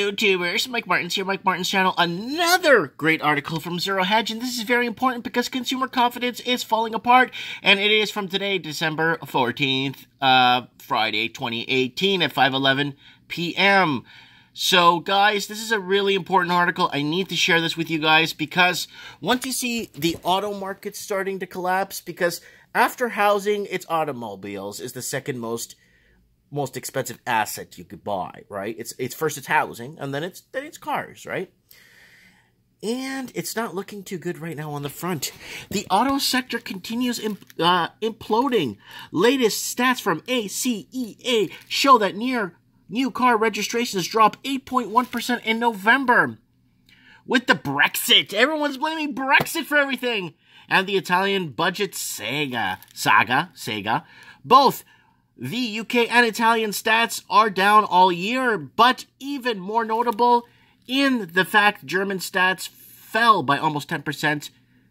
YouTubers, Mike Martin's here, Mike Martin's channel. Another great article from Zero Hedge, and this is very important because consumer confidence is falling apart, and it is from today, December 14th, Friday, 2018 at 5:11 p.m. So, guys, this is a really important article. I need to share this with you guys because once you see the auto market starting to collapse, because after housing, it's automobiles is the second most expensive asset you could buy, right? It's first it's housing, and then it's cars, right? And it's not looking too good right now on the front. The auto sector continues imploding. Latest stats from ACEA show that new car registrations dropped 8.1% in November. With the Brexit, everyone's blaming Brexit for everything, and the Italian budget saga, both the UK and Italian stats are down all year, but even more notable in the fact German stats fell by almost 10%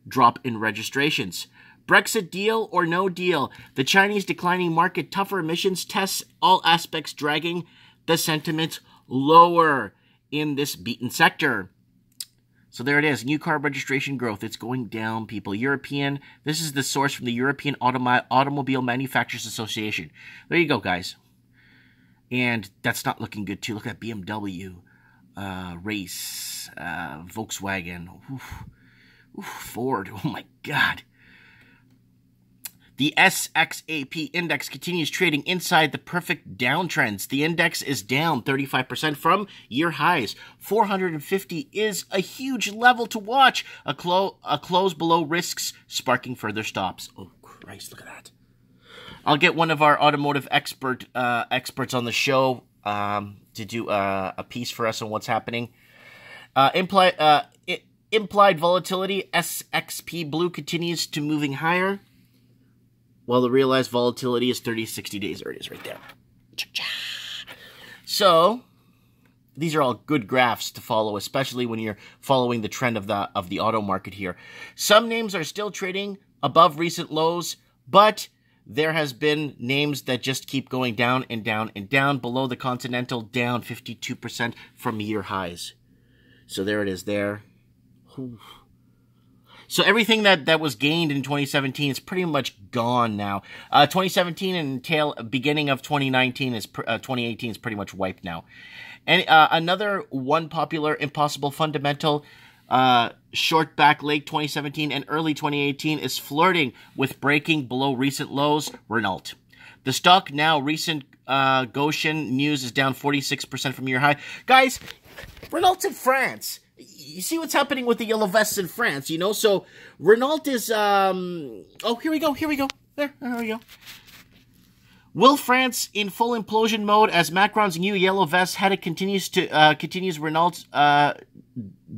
drop in registrations. Brexit deal or no deal, the Chinese declining market, tougher emissions tests, all aspects dragging the sentiment lower in this beaten sector. So there it is, new car registration growth. It's going down, people. This is the source from the European Automobile Manufacturers Association. There you go, guys. And that's not looking good, too. Look at BMW, Race, Volkswagen, Ford. Oh, my God. The SXAP index continues trading inside the perfect downtrends. The index is down 35% from year highs. 450 is a huge level to watch. A close below risks, sparking further stops. Oh, Christ, look at that. I'll get one of our automotive experts on the show to do a piece for us on what's happening. Implied volatility, SXP Blue continues to moving higher. Well, the realized volatility is 30 to 60 days. There it is right there. So, these are all good graphs to follow, especially when you're following the trend of the auto market here. Some names are still trading above recent lows, but there has been names that just keep going down and down and down. Below the Continental, down 52% from year highs. So there it is there. Whew. So everything that was gained in 2017 is pretty much gone now. 2017 and beginning of 2018 is pretty much wiped now. And another one popular impossible fundamental short back late 2017 and early 2018 is flirting with breaking below recent lows. Renault. The stock now recent Goshen news is down 46% from year high. Guys, Renault's in France. You see what's happening with the yellow vests in France, you know? So, Renault is, oh, here we go. There we go. Will France in full implosion mode as Macron's new yellow vest headed continues Renault's,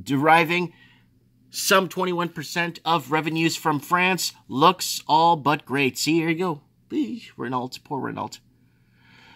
deriving some 21% of revenues from France. Looks all but great. See, here you go. Renault, poor Renault.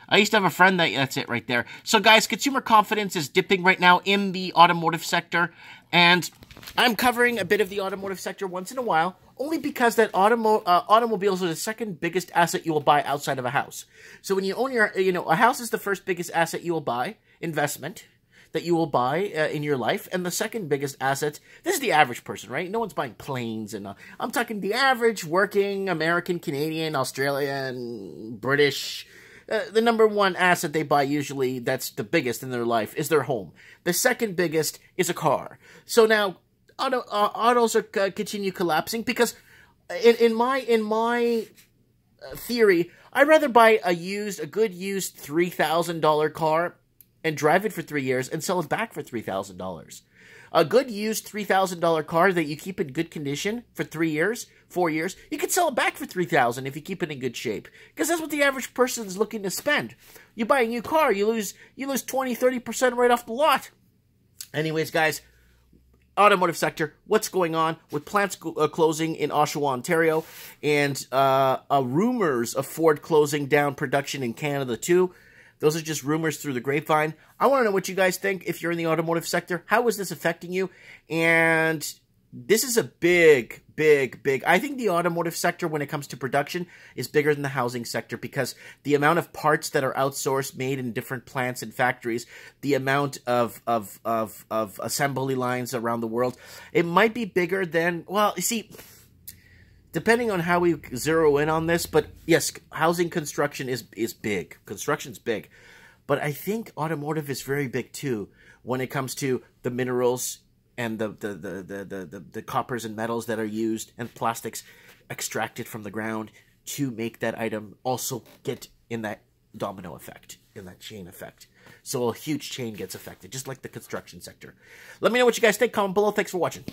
I used to have a friend that's it right there. So, guys, consumer confidence is dipping right now in the automotive sector. And I'm covering a bit of the automotive sector once in a while, only because that automobiles are the second biggest asset you will buy outside of a house. So when you own a house is the first biggest asset you will buy, investment, that you will buy in your life. And the second biggest asset, this is the average person, right? No one's buying planes. And I'm talking the average working American, Canadian, Australian, British. The number one asset they buy usually, that's the biggest in their life, is their home. The second biggest is a car. So now, autos are continue collapsing because, in my theory, I'd rather buy a good used $3,000 car and drive it for 3 years and sell it back for $3,000. A good used $3,000 car that you keep in good condition for 3 years, 4 years, you could sell it back for $3,000 if you keep it in good shape. Because that's what the average person is looking to spend. You buy a new car, you lose 20, 30% right off the lot. Anyways, guys, automotive sector, what's going on with plants closing in Oshawa, Ontario, and rumors of Ford closing down production in Canada too. Those are just rumors through the grapevine. I want to know what you guys think if you're in the automotive sector. How is this affecting you? And This is a big, big, big. I think the automotive sector, when it comes to production, is bigger than the housing sector because the amount of parts that are outsourced, made in different plants and factories, the amount of assembly lines around the world, it might be bigger than, well, you see, depending on how we zero in on this, but yes, housing construction is big. Construction's big. But I think automotive is very big too when it comes to the minerals and the coppers and metals that are used and plastics extracted from the ground to make that item also get in that domino effect, in that chain effect. So a huge chain gets affected, just like the construction sector. Let me know what you guys think. Comment below. Thanks for watching.